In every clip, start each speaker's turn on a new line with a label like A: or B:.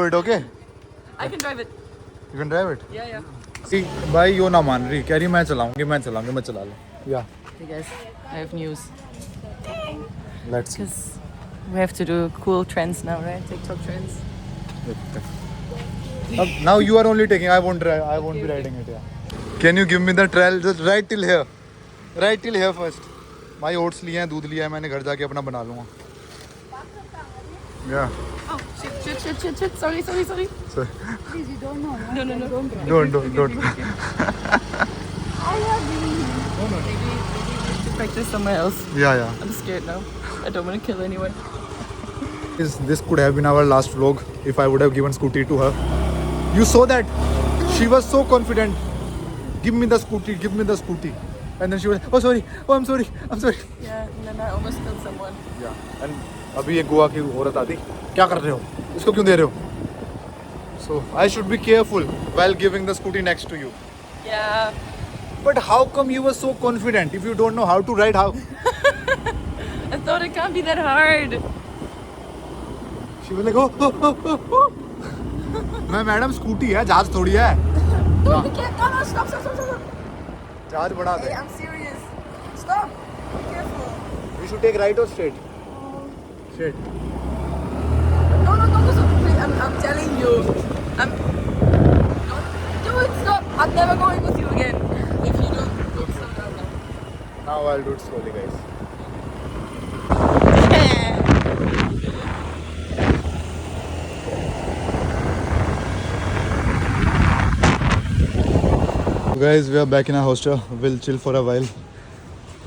A: it, okay?
B: I can drive it.
A: You can drive it?
B: Yeah.
A: See, भाई यो ना मान रही, कह रही मैं चलाऊंगी, मैं चला लूँ. Yeah.
B: Hey guys, I have news.
A: Let's see.
B: Because we have to do cool trends now, right? TikTok trends.
A: Now you are only taking. I won't drive. I won't be riding it. Yeah. Can you give me the trail? Just right till here. Right till here first. भाई oats लिए हैं, दूध लिया है, मैंने घर जाके अपना बना लूँगा. Yeah.
B: Oh shit! Sorry.
A: Sorry.
B: Please, you don't know. No.
A: Don't.
B: Maybe to practice somewhere else.
A: Yeah.
B: I'm scared now. I don't want to kill anyone.
A: This could have been our last vlog if I would have given scooty to her. You saw that? She was so confident. Give me the scooty. And then she was, oh sorry, I'm sorry.
B: Yeah, and then I almost killed someone.
A: Yeah. And अभी ये गोवा की औरत आती, क्या कर रहे हो? इसको क्यों दे रहे हो? So I should be careful while giving the scooty next to you.
B: Yeah.
A: But how come you were so confident? If you don't know how to ride, how?
B: I thought it can't be that hard.
A: She was like, oh. मैं madam scooty है, जहाज थोड़ी है.
B: No, we can't. No, stop.
A: जहाज बढ़ा दे.
B: Hey, I'm serious. Stop. Be careful.
A: We should take right or straight? Straight.
B: No. Please, I'm telling you. Don't do it. Stop. I'm never going with you again. If you don't slow down now.
A: Now I'll do it slowly, guys. Guys, we are back in our hostel. We'll chill for a while.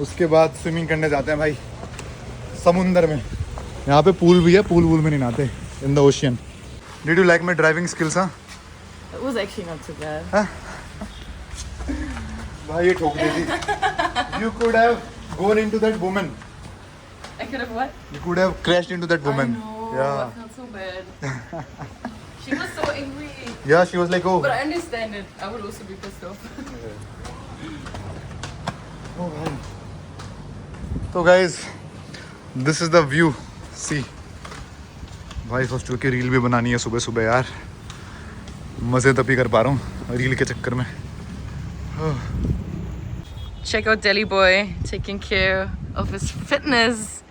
A: उसके बाद swimming करने जाते हैं भाई समुंदर में. यहाँ पे पूल भी है, पूल में नहीं नहाते. In the ocean. Did you like my driving skills, huh?
B: It was actually not too bad.
A: Huh? भाई ये ठोक देती. You could have gone into that woman.
B: I could have what?
A: You could have crashed into that woman.
B: I know.
A: Yeah.
B: I felt so bad. She was so angry.
A: Yeah, she was like, oh.
B: But I understand it. I would also be pissed off.
A: Oh भाई. तो guys, this is the view. See. भाई hostel की reel भी बनानी है सुबह यार. मज़े तभी कर पा रहा हूँ रील के चक्कर में.
B: Check out Delhi boy taking care of his fitness,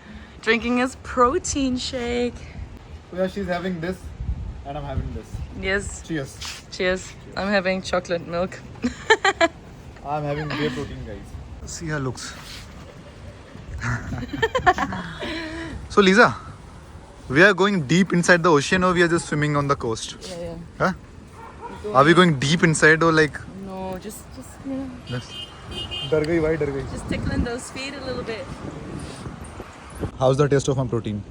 B: drinking his protein shake.
A: So yeah, she's having this and I'm having this.
B: Yes.
A: Cheers.
B: I'm having chocolate milk.
A: I'm having whey protein, guys. See how it looks. So Lisa, we are going deep inside the ocean or we are just swimming on the coast?
B: Yeah.
A: Huh? Are we going deep inside or like?
B: No, just you know.
A: डर गई भाई, डर गई.
B: Just tickling those feet a little bit.
A: How's the taste of my protein?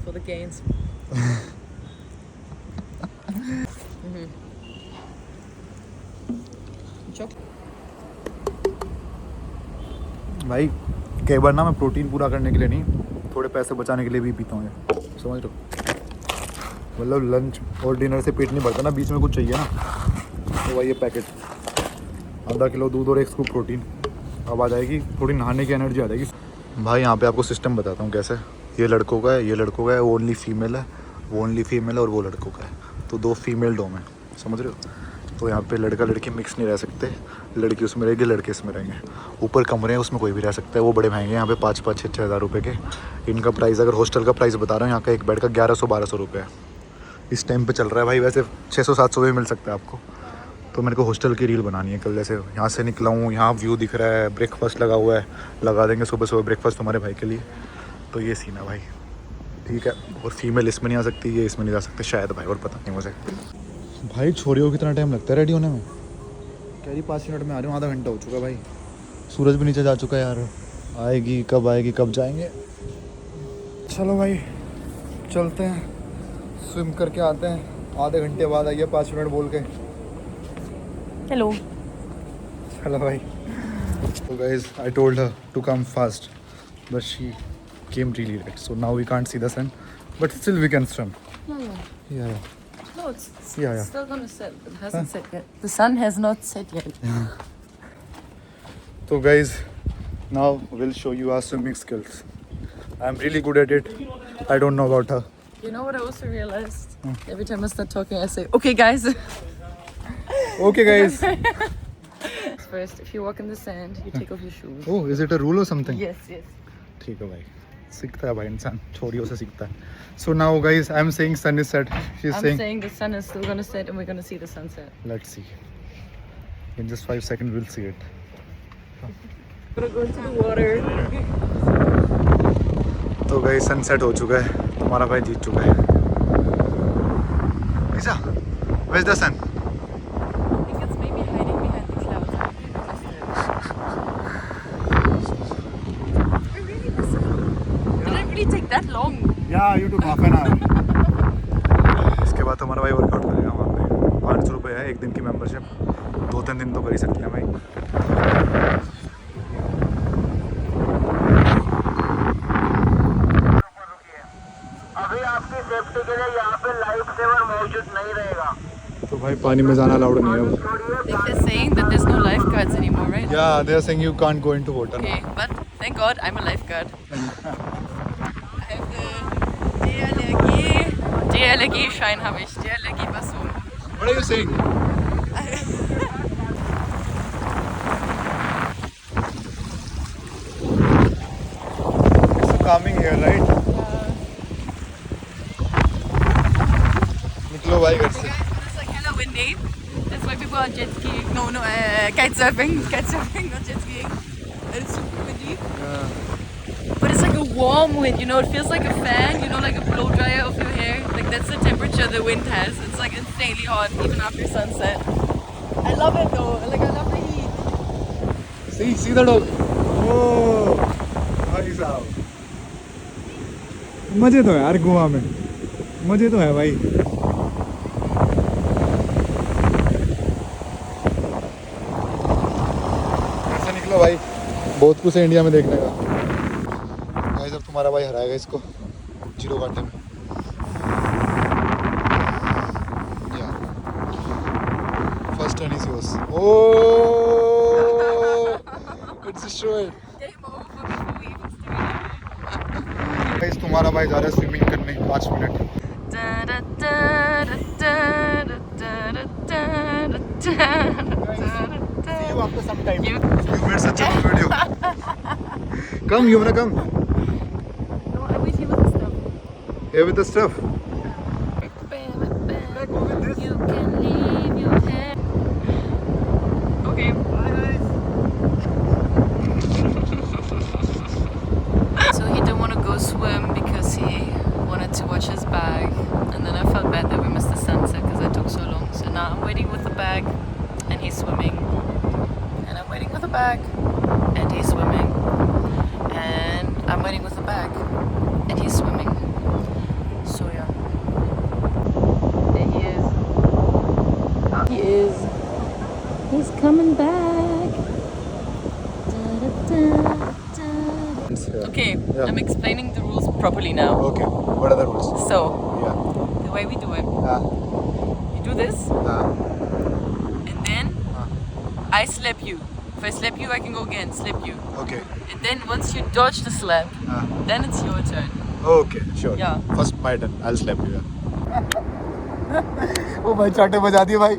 B: For the gains.
A: भाई कई बार ना मैं protein पूरा करने के लिए नहीं, थोड़े पैसे बचाने के लिए भी पीता हूँ ये. समझ लो. मतलब लंच और डिनर से पेट नहीं भरता ना, बीच में कुछ चाहिए ना. तो भाई ये पैकेट आधा किलो दूध और 1 स्कूप प्रोटीन. अब आ जाएगी थोड़ी नहाने की एनर्जी आ जाएगी. भाई यहाँ पे आपको सिस्टम बताता हूँ कैसे. ये लड़कों का है, वो ओनली फीमेल है, और वो लड़कों का है. तो 2 फीमेल डोम है, समझ रहे हो. तो यहाँ पे लड़का लड़की मिक्स नहीं रह सकते. लड़की उसमें रहेगी, लड़के इसमें रहेंगे. ऊपर कमरे हैं, उसमें कोई भी रह सकता है. वो बड़े महंगे हैं यहाँ पे, 5-6 हज़ार रुपये के. इनका प्राइस अगर हॉस्टल का प्राइस बता रहा हूँ, यहाँ का एक बेड का 1100-1200 रुपये है इस टाइम पे चल रहा है भाई. वैसे 600-700 में मिल सकता है आपको. तो मेरे को हॉस्टल की रील बनानी है कल. जैसे यहाँ से निकला हूँ, यहाँ व्यू दिख रहा है, ब्रेकफास्ट लगा हुआ है, लगा देंगे सुबह ब्रेकफास्ट तुम्हारे भाई के लिए. तो ये सीन है भाई, ठीक है. और फीमेल इसमें नहीं आ सकती, ये इसमें नहीं जा सकते शायद भाई, और पता नहीं मुझे. भाई छोरियों को कितना टाइम लगता है रेडी होने में? कह रही 5 मिनट में आ रही हूँ. आधा घंटा हो चुका भाई. सूरज भी नीचे जा चुका है यार. आएगी कब जाएंगे. चलो भाई चलते हैं, स्विम करके आते हैं. आधे घंटे बाद आइए 5 मिनट बोल के.
B: Hello.
A: चलो भाई. So guys, I told her to come fast, but she came really late. So now we can't see the sun, but still we can swim. Yeah.
B: No, it's
A: Yeah.
B: still gonna set. It hasn't set yet. The sun has not set yet.
A: So guys, now we'll show you our swimming skills. I'm really good at it. I don't know about her.
B: You know what I also realized? Every time I start talking, I say, okay, guys.
A: Okay, guys.
B: First, if you walk in the sand, you take off your shoes.
A: Oh, is it a rule or something?
B: Yes, yes.
A: ठीक है भाई, सीखता है भाई इंसान, छोरियों से सीखता है. So now guys, I'm saying sun is set. She's
B: I'm
A: saying,
B: saying the sun is still gonna set and we're gonna see the sunset.
A: let's see. In just 5 seconds we'll see it.
B: We're gonna go into the water.
A: तो guys sunset हो चुका है, तुम्हारा भाई जीत चुका है. Isa, where's the sun?
B: I think it's maybe hiding behind the clouds. We're really missing. Did it really take that long?
A: Yeah, you took half an hour. इसके बाद हमारा भाई वर्कआउट करेगा वहाँ पे. 500 रुपये है एक दिन की मेंबरशिप. 2-3 दिन तो कर ही सकते हैं भाई.
C: अभी आपकी सेफ्टी के लिए यहाँ पे लाइफ सेवर मौजूद नहीं रहेगा.
A: तो भाई पानी में जाना अलाउड नहीं है अब.
B: I think they're saying that there's no lifeguards anymore, right?
A: Yeah, they are saying you can't go into water.
B: Okay, but thank God I'm a lifeguard. I have the DLRG-Schein habe ich. DLRG-Passung.
A: What are you saying? It's so calming here, right? निकलो भाई घर से.
B: Guys, when it's like hella windy, that's why people are jet skiing. No, kite surfing, not jet skiing. And it's super windy. But it's like a warm wind, you know, it feels like a fan, you know, like a blow dryer of your hair. Like that's the temperature the wind has. It's like insanely hot even after sunset. I love it though. Like I love the heat.
A: See the dog. Oh, भाई साहब. मजे तो है यार गोवा में. मजे तो है भाई. घर से निकलो भाई. बहुत कुछ है इंडिया में देखने का. गाइस अब तुम्हारा भाई हराएगा इसको 0 घंटे में. First turn is yours. Oh, it's destroyed.
B: Game over before we even started.
A: Guys तुम्हारा भाई जा रहा है स्विमिंग करने 5 minute. See you after some time. You made such a good video. Come, you wanna come?
B: No, I wish he was the stuff.
A: Here with the stuff.
B: You can leave your head. Okay. So he didn't want to go swim because he wanted to watch his bag. And then I felt bad that we missed the sunset because I took so long. So now I'm waiting with the bag and he's swimming. And I'm waiting with the bag and he's swimming. And I'm waiting with the bag and he's swimming. So yeah. There he is. He is. He's coming back. Okay,
A: Yeah.
B: I'm explaining the rules properly now.
A: Okay. What are the rules?
B: So,
A: Yeah.
B: the way we do it, you do this, and then I slap you. If I slap you, I can go again, slap you.
A: Okay.
B: And then once you dodge the slap, then it's your turn.
A: Okay. Sure.
B: Yeah.
A: First my turn. I'll slap you. वो भाई चाटे बजा दिए भाई.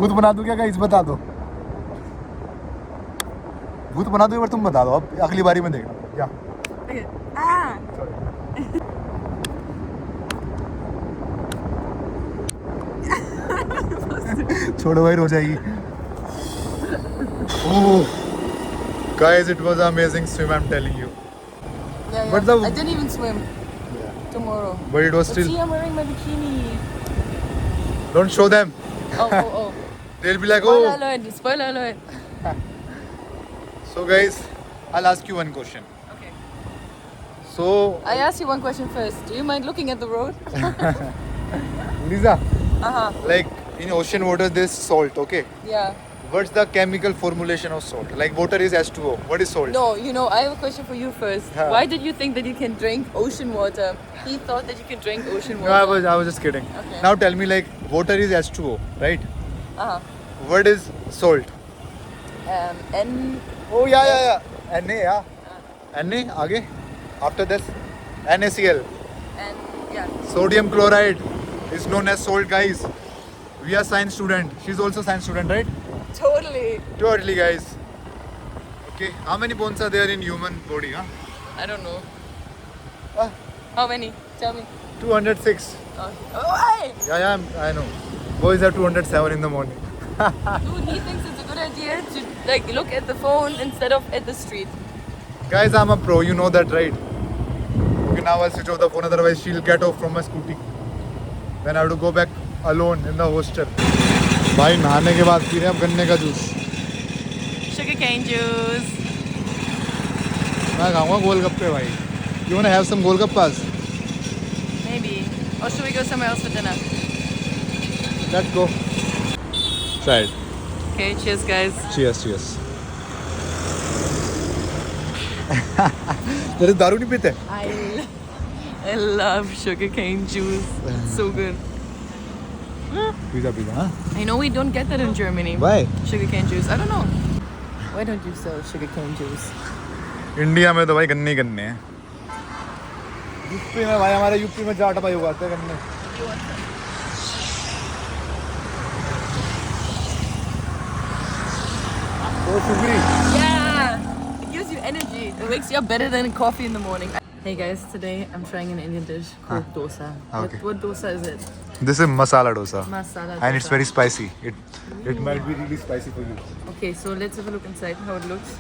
A: भूत बना दूं क्या गाइस बता दो. भूत बना दो, एक बार तुम बता दो. अब अगली बारी में देखना. या
B: Okay. Ah!
A: छोड़ो भाई, रो जाएगी. Oh, guys, it was an amazing swim. I'm telling you.
B: Yeah,
A: But the-
B: I didn't even swim tomorrow.
A: But it was
B: But
A: still.
B: see, I'm wearing my bikini.
A: Don't show them.
B: Oh.
A: They'll be like,
B: Spoiler
A: oh.
B: alert, spoiler alert.
A: So guys, I'll ask you one question.
B: Okay.
A: So,
B: I asked you one question first. Do you mind looking at the road?
A: Lisa,
B: Uh-huh.
A: like in ocean water, there's salt. Okay.
B: Yeah.
A: What's the chemical formulation of salt? Like water is H2O. What is salt?
B: No, you know, I have a question for you first.
A: Huh.
B: Why did you think that you can drink ocean water? He thought that you can drink ocean water.
A: No, I was just kidding.
B: Okay.
A: Now tell me, like water is H2O, right? What is salt?
B: N.
A: Oh yeah. Na yeah. Na आगे. After this, NaCl.
B: And yeah.
A: Sodium chloride is known as salt, guys. We are science student. She's also science student, right?
B: Totally.
A: Totally, guys. Okay. How many bones are there in human body? Huh?
B: I don't know.
A: Ah,
B: How many? Tell me.
A: 206.
B: Oh, hey!
A: Yeah, I know. Boys have 207 in the morning.
B: Dude, he thinks it's a good idea to like look at the phone instead of at the street.
A: Guys, I'm a pro. You know that, right? Okay, now I'll switch off the phone. Otherwise, she'll get off from my scooty. Then I have to go back alone in the hostel. भाई नहाने के बाद P रहे हैं अब गन्ने का juice.
B: Sugarcane juice.
A: मैं खाऊंगा गोलगप्पे भाई. You wanna have some golgappas?
B: Maybe. Or should we go somewhere else for dinner?
A: Let's go. Try it.
B: Okay, cheers, guys.
A: Cheers. तेरे दारू नहीं पीते?
B: I love sugarcane juice. It's so good.
A: Pizza हाँ?
B: I know we don't get that in Germany.
A: Why?
B: Sugarcane juice. I don't know. Why don't you sell sugarcane juice?
A: India में तो भाई गन्ने गन्ने हैं. यूपी में भाई हमारे यूपी में जाट भाई उगाते हैं गन्ने. तो Shukri.
B: Yeah! It gives you energy. It wakes you up better than coffee in the morning. Hey guys, today I'm trying an Indian dish called dosa.
A: Okay.
B: What dosa is it?
A: This is masala dosa.
B: Masala
A: And it's
B: dosa.
A: very spicy. It might be really spicy for you.
B: Okay, so let's have a look inside how it looks.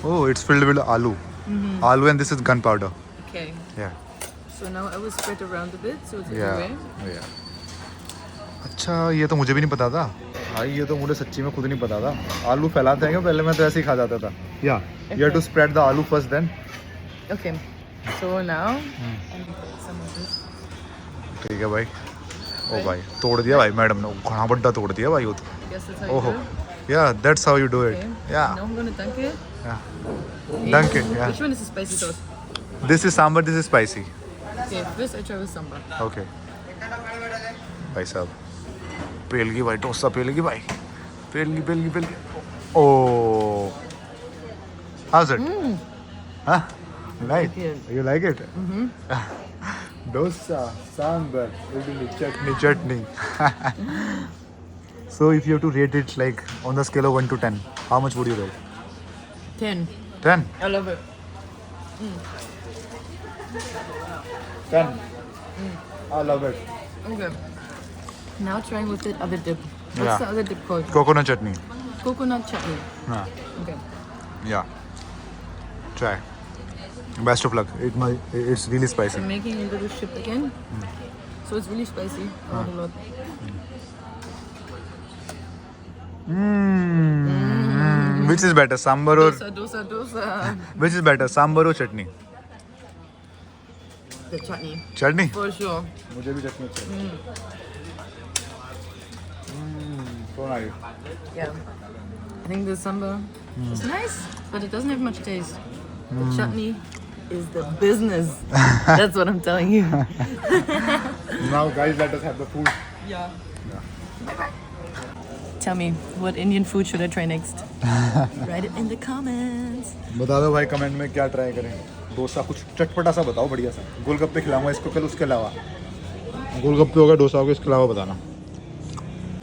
A: Oh, it's filled with aloo. Aloo and this is gunpowder.
B: Okay.
A: Yeah.
B: So now I will spread around a bit so it's
A: Yeah.
B: everywhere.
A: अच्छा ये तो मुझे भी नहीं पता था भाई. ये तो मुझे सच्ची में खुद नहीं पता था. आलू फैलाते हैं क्या? पहले मैं तो ऐसे ही खा जाता था. या you have to spread the aloo first then.
B: Okay. So now I'm gonna put some of this.
A: ठीक है भाई. ओ भाई तोड़ दिया भाई मैडम ने. घना बड्डा तोड़ दिया भाई वो तो.
B: Guess that's how you
A: ओहो.
B: do it.
A: Yeah, that's how you do it.
B: Okay.
A: Yeah.
B: Now I'm gonna dunk it.
A: Yeah. Dunk it, yeah.
B: Which one is the spicy sauce?
A: This is sambar, this is spicy.
B: Okay, first I try with samba.
A: Okay. भाई साहब पेल गई भाई. डोसा पेल गई भाई. पेल गई. Oh. How's it? Huh? Nice.
B: Like it.
A: You like it? Dosa, sambar, idli, chutney. So if you have to rate it like on the scale of 1 to 10, how much would you rate?
B: 10.
A: 10?
B: I love it.
A: 10. I love it.
B: Okay. Now trying with the other dip. What's
A: Yeah.
B: the other dip called?
A: Coconut chutney.
B: Coconut chutney.
A: Yeah.
B: Okay.
A: Yeah. Try. Best of luck. It's really spicy.
B: I'm making a little chip again. So it's really spicy. I like a lot.
A: Which is better, sambar or
B: Dosa.
A: which is better, sambar or chutney?
B: The chutney.
A: Chutney.
B: For sure.
A: मुझे भी चटनी अच्छी है. So nice.
B: Yeah. I think the samba is nice, but it doesn't have much taste. The chutney is the business. That's what I'm telling you.
A: Now guys, let us have the food.
B: Yeah. Tell me, what Indian food should I try next? Write it in the comments.
A: बता दो भाई comment में क्या try करें. डोसा कुछ चटपटा सा बताओ बढ़िया सा. गोलगप्पे खिलाऊंगा इसको कल. उसके अलावा गोलगप्पे होगा, डोसा होगा, इसके अलावा बताना.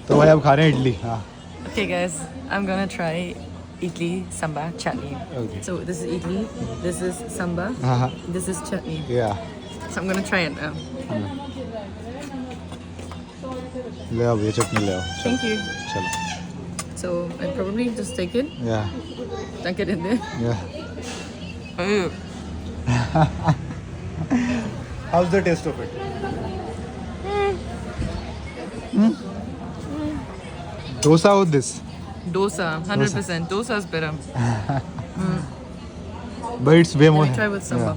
A: तो भाई अब खा रहे हैं इडली. हाँ.
B: Okay, guys, I'm gonna try idli, samba, chutney.
A: Okay.
B: So this is idli, this is samba,
A: हाँ.
B: this is chutney.
A: Yeah.
B: So I'm gonna try it now.
A: ले आओ ये चटनी ले आओ.
B: Thank you.
A: चलो.
B: So I probably just take it,
A: Yeah.
B: dunk it in there.
A: Yeah.
B: Oh,
A: How's the taste of it? Dosa or this?
B: dosa, 100%. Dosa is better.
A: But it's way more.
B: Let me try with samba.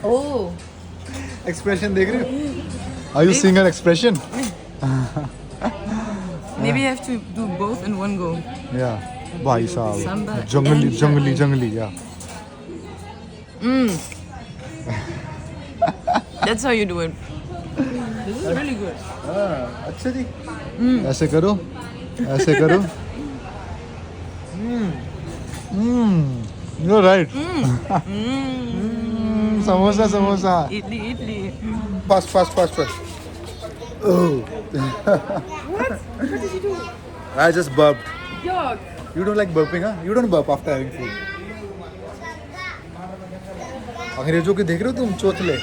B: Oh,
A: Expression देख रहे हो? Are you seeing her expression?
B: maybe I have to do both in one go.
A: Yeah. भाई
B: Samba
A: साहब जंगली
B: and
A: जंगली जंगली. Yeah.
B: That's how you do it. This is really good.
A: अच्छा जी ऐसे करो ऐसे करो you're right samosa samosa
B: Idli.
A: fast oh
B: What did you do?
A: I just burped
B: Yuck.
A: you don't like burping huh you don't burp after having food अंग्रेजों के देख रहे हो तुम चोचले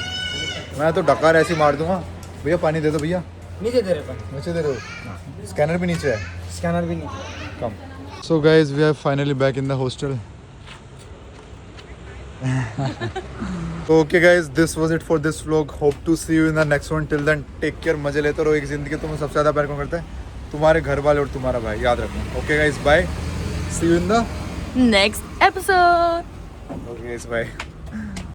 A: मैं तो डकार ऐसे मार दूंगा भैया पानी दे दो भैया
D: नीचे दे रहे पर
A: नीचे दे रहे हो स्कैनर भी नीचे है
D: स्कैनर भी नहीं
A: Come. So guys, we are finally back in the hostel. Okay guys, this was it for this vlog. Hope to see you in the next one. Till then, take care. मजे लेते रहो एक जिंदगी तुम्हें सबसे ज़्यादा प्यार कौन करता है तुम्हारे घर वाले और तुम्हारा भाई याद रखना. Okay guys, bye. See you in the
B: Next episode.
A: okay guys, bye.